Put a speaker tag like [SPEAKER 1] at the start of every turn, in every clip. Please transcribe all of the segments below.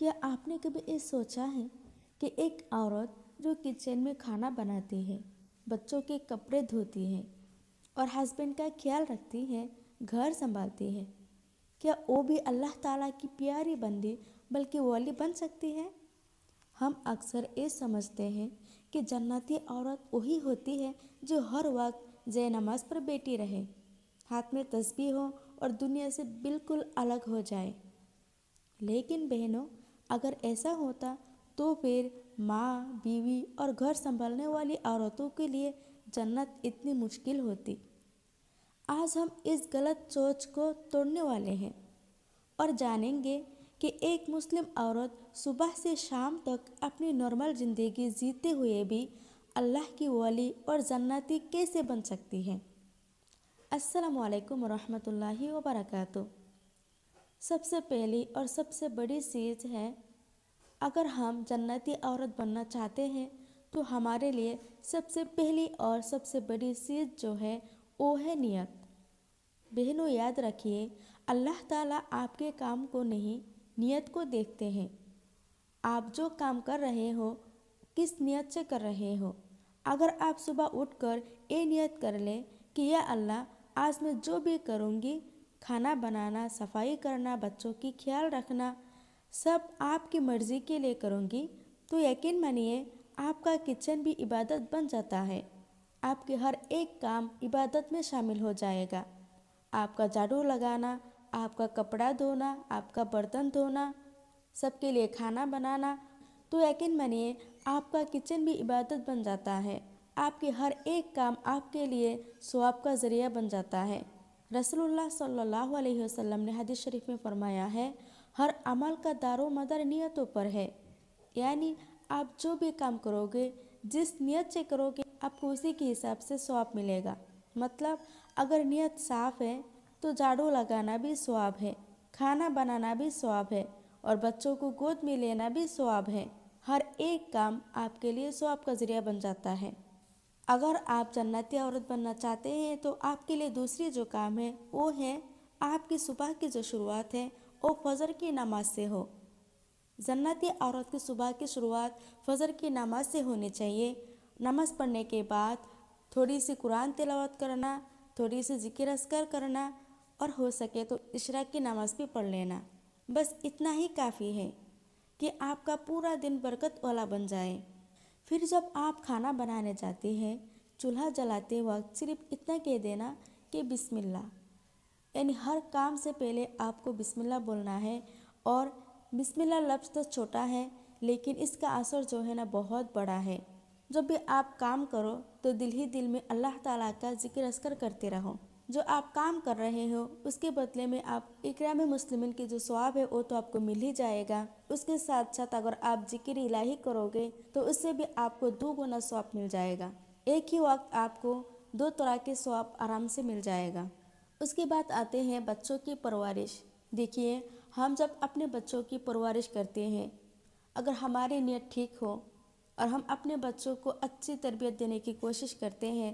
[SPEAKER 1] کیا آپ نے کبھی یہ سوچا ہے کہ ایک عورت جو کچن میں کھانا بناتی ہے، بچوں کے کپڑے دھوتی ہے اور ہسبینڈ کا خیال رکھتی ہے، گھر سنبھالتی ہے، کیا وہ بھی اللہ تعالیٰ کی پیاری بندی بلکہ ولی بن سکتی ہے؟ ہم اکثر یہ سمجھتے ہیں کہ جنتی عورت وہی ہوتی ہے جو ہر وقت جے نماز پر بیٹھی رہے، ہاتھ میں تسبیح ہو اور دنیا سے بالکل الگ ہو جائے۔ لیکن بہنوں، اگر ایسا ہوتا تو پھر ماں، بیوی اور گھر سنبھالنے والی عورتوں کے لیے جنت اتنی مشکل ہوتی۔ آج ہم اس غلط سوچ کو توڑنے والے ہیں اور جانیں گے کہ ایک مسلم عورت صبح سے شام تک اپنی نارمل زندگی جیتے ہوئے بھی اللہ کی ولی اور جنتی کیسے بن سکتی ہے۔ السلام علیکم ورحمۃ اللہ وبرکاتہ۔ سب سے پہلی اور سب سے بڑی چیز ہے، اگر ہم جنتی عورت بننا چاہتے ہیں تو ہمارے لیے سب سے پہلی اور سب سے بڑی چیز جو ہے وہ ہے نیت۔ بہنوں، یاد رکھیے، اللہ تعالیٰ آپ کے کام کو نہیں، نیت کو دیکھتے ہیں۔ آپ جو کام کر رہے ہو کس نیت سے کر رہے ہو۔ اگر آپ صبح اٹھ کر یہ نیت کر لیں کہ یا اللہ، آج میں جو بھی کروں گی، کھانا بنانا، صفائی کرنا، بچوں کی خیال رکھنا، سب آپ کی مرضی کے لیے کروں گی، تو یقین مانیے آپ کا کچن بھی عبادت بن جاتا ہے۔ آپ کے ہر ایک کام عبادت میں شامل ہو جائے گا۔ آپ کا جھاڑو لگانا، آپ کا کپڑا دھونا، آپ کا برتن دھونا، سب کے لیے کھانا بنانا، تو یقین مانیے آپ کا کچن بھی عبادت بن جاتا ہے۔ آپ کے ہر ایک کام آپ کے لیے ثواب کا ذریعہ بن جاتا ہے۔ رسول اللہ صلی اللہ علیہ وسلم نے حدیث شریف میں فرمایا ہے، ہر عمل کا دار و مدار نیتوں پر ہے۔ یعنی آپ جو بھی کام کرو گے، جس نیت سے کرو گے، آپ کو اسی کے حساب سے ثواب ملے گا۔ مطلب اگر نیت صاف ہے تو جھاڑو لگانا بھی ثواب ہے، کھانا بنانا بھی ثواب ہے اور بچوں کو گود میں لینا بھی ثواب ہے۔ ہر ایک کام آپ کے لیے ثواب کا ذریعہ بن جاتا ہے۔ اگر آپ جنتی عورت بننا چاہتے ہیں تو آپ کے لیے دوسری جو کام ہے وہ ہے، آپ کی صبح کی جو شروعات ہے وہ فجر کی نماز سے ہو۔ جنتی عورت کی صبح کی شروعات فجر کی نماز سے ہونی چاہیے۔ نماز پڑھنے کے بعد تھوڑی سی قرآن تلاوت کرنا، تھوڑی سی ذکر اذکار کرنا اور ہو سکے تو عشاء کی نماز بھی پڑھ لینا۔ بس اتنا ہی کافی ہے کہ آپ کا پورا دن برکت والا بن جائے۔ پھر جب آپ کھانا بنانے جاتے ہیں، چولہا جلاتے وقت صرف اتنا کہہ دینا کہ بسم اللہ، یعنی ہر کام سے پہلے آپ کو بسم اللہ بولنا ہے۔ اور بسم اللہ لفظ تو چھوٹا ہے لیکن اس کا اثر جو ہے نا بہت بڑا ہے۔ جب بھی آپ کام کرو تو دل ہی دل میں اللہ تعالیٰ کا ذکر اذکار کرتے رہو۔ جو آپ کام کر رہے ہو اس کے بدلے میں آپ اکرام مسلمین کی جو ثواب ہے وہ تو آپ کو مل ہی جائے گا۔ اس کے ساتھ ساتھ اگر آپ ذکر الہی کرو گے تو اس سے بھی آپ کو 2 گنا ثواب مل جائے گا۔ ایک ہی وقت آپ کو 2 طرح کے ثواب آرام سے مل جائے گا۔ اس کے بعد آتے ہیں بچوں کی پرورش۔ دیکھیے، ہم جب اپنے بچوں کی پرورش کرتے ہیں، اگر ہماری نیت ٹھیک ہو اور ہم اپنے بچوں کو اچھی تربیت دینے کی کوشش کرتے ہیں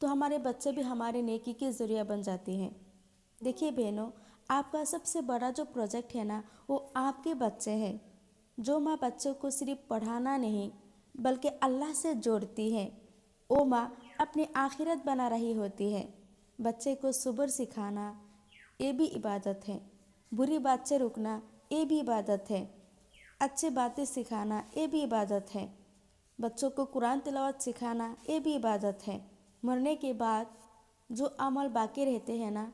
[SPEAKER 1] تو ہمارے بچے بھی ہمارے نیکی کے ذریعہ بن جاتے ہیں۔ دیکھیے بہنوں، آپ کا سب سے بڑا جو پروجیکٹ ہے نا وہ آپ کے بچے ہیں۔ جو ماں بچوں کو صرف پڑھانا نہیں بلکہ اللہ سے جوڑتی ہے، وہ ماں اپنی آخرت بنا رہی ہوتی ہے۔ بچے کو صبر سکھانا یہ بھی عبادت ہے، بری بات سے رکنا یہ بھی عبادت ہے، اچھی باتیں سکھانا یہ بھی عبادت ہے، بچوں کو قرآن تلاوت سکھانا یہ بھی عبادت ہے۔ مرنے کے بعد جو عمل باقی رہتے ہیں نا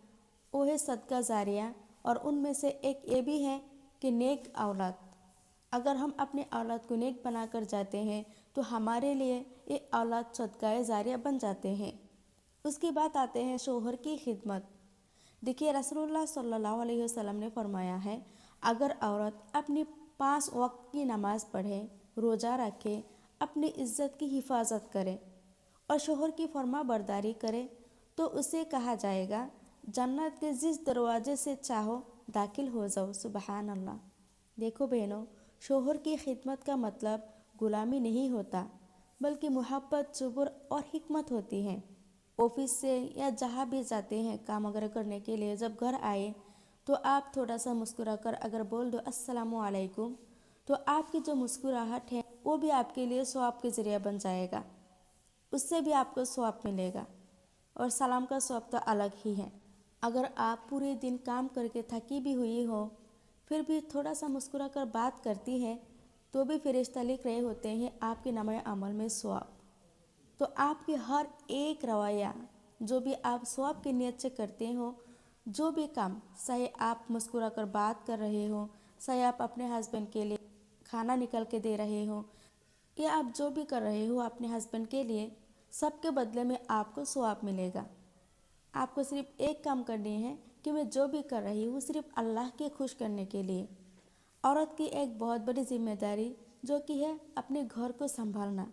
[SPEAKER 1] وہ ہے صدقہ جاریہ، اور ان میں سے ایک یہ بھی ہے کہ نیک اولاد۔ اگر ہم اپنے اولاد کو نیک بنا کر جاتے ہیں تو ہمارے لیے یہ اولاد صدقہ جاریہ بن جاتے ہیں۔ اس کے بعد آتے ہیں شوہر کی خدمت۔ دیکھیے، رسول اللہ صلی اللہ علیہ وسلم نے فرمایا ہے، اگر عورت اپنی 5 وقت کی نماز پڑھے، روزہ رکھے، اپنی عزت کی حفاظت کرے اور شوہر کی فرما برداری کرے تو اسے کہا جائے گا جنت کے جس دروازے سے چاہو داخل ہو جاؤ۔ سبحان اللہ۔ دیکھو بہنوں، شوہر کی خدمت کا مطلب غلامی نہیں ہوتا بلکہ محبت، صبر اور حکمت ہوتی ہے۔ آفس سے یا جہاں بھی جاتے ہیں کام وغیرہ کرنے کے لیے، جب گھر آئے تو آپ تھوڑا سا مسکرا کر اگر بول دو السلام علیکم تو آپ کی جو مسکراہٹ ہے وہ بھی آپ کے لیے ثواب کے ذریعہ بن جائے گا، اس سے بھی آپ کو ثواب ملے گا۔ اور سلام کا ثواب تو الگ ہی ہے۔ اگر آپ پورے دن کام کر کے تھکی بھی ہوئی ہو، پھر بھی تھوڑا سا مسکرا کر بات کرتی ہے تو بھی فرشتہ لکھ رہے ہوتے ہیں آپ کے نامہ عمل میں ثواب۔ تو آپ کی ہر ایک رویہ جو بھی آپ ثواب کی نیت سے کرتے ہو، جو بھی کام، چاہے آپ مسکرا کر بات کر رہے ہو، چاہے آپ اپنے ہسبینڈ کے لیے کھانا نکل کے دے رہے ہو، یا آپ جو بھی کر رہے ہو اپنے ہسبینڈ کے لیے، سب کے بدلے میں آپ کو ثواب ملے گا۔ آپ کو صرف ایک کام کرنی ہے کہ میں جو بھی کر رہی ہوں صرف اللہ کے خوش کرنے کے لیے۔ عورت کی ایک بہت بڑی ذمہ داری جو کہ ہے اپنے گھر کو سنبھالنا،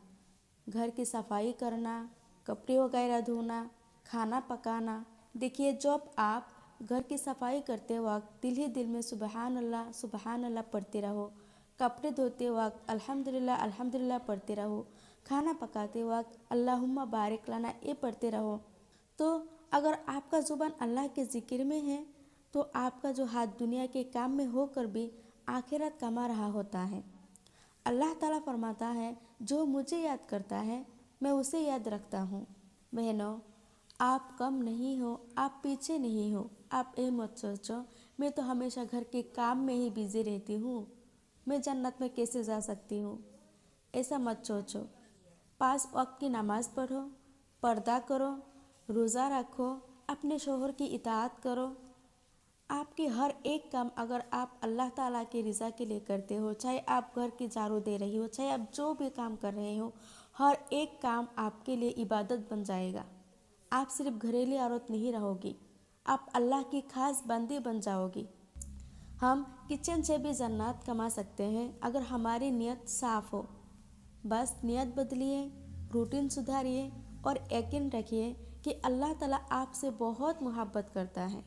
[SPEAKER 1] گھر کی صفائی کرنا، کپڑے وغیرہ دھونا، کھانا پکانا۔ دیکھیے، جب آپ گھر کی صفائی کرتے وقت دل ہی دل میں سبحان اللہ پڑھتے رہو، کپڑے دھوتے وقت الحمدللہ پڑھتے رہو، کھانا پکاتے وقت اللہم بارک لنا یہ پڑھتے رہو، تو اگر آپ کا زبان اللہ کے ذکر میں ہے تو آپ کا جو ہاتھ دنیا کے کام میں ہو کر بھی آخرت کما رہا ہوتا ہے۔ اللہ تعالیٰ فرماتا ہے جو مجھے یاد کرتا ہے میں اسے یاد رکھتا ہوں۔ بہنوں، آپ کم نہیں ہو، آپ پیچھے نہیں ہو۔ آپ یہ مت سوچو میں تو ہمیشہ گھر کے کام میں ہی بزی رہتی ہوں، میں جنت میں کیسے جا سکتی ہوں، ایسا مت سوچو۔ 5 وقت کی نماز پڑھو، پردہ کرو، روزہ رکھو، اپنے شوہر کی اطاعت کرو۔ آپ کی ہر ایک کام اگر آپ اللہ تعالیٰ کی رضا کے لیے کرتے ہو، چاہے آپ گھر کی جھاڑو دے رہی ہو، چاہے آپ جو بھی کام کر رہے ہو، ہر ایک کام آپ کے لیے عبادت بن جائے گا۔ آپ صرف گھریلو عورت نہیں رہو گی، آپ اللہ کی خاص بندی بن جاؤ گی۔ ہم کچن سے بھی جنات کما سکتے ہیں اگر ہماری نیت صاف ہو۔ بس نیت بدلیے، روٹین سدھاریے اور یقین رکھیے کہ اللہ تعالیٰ آپ سے بہت محبت کرتا ہے۔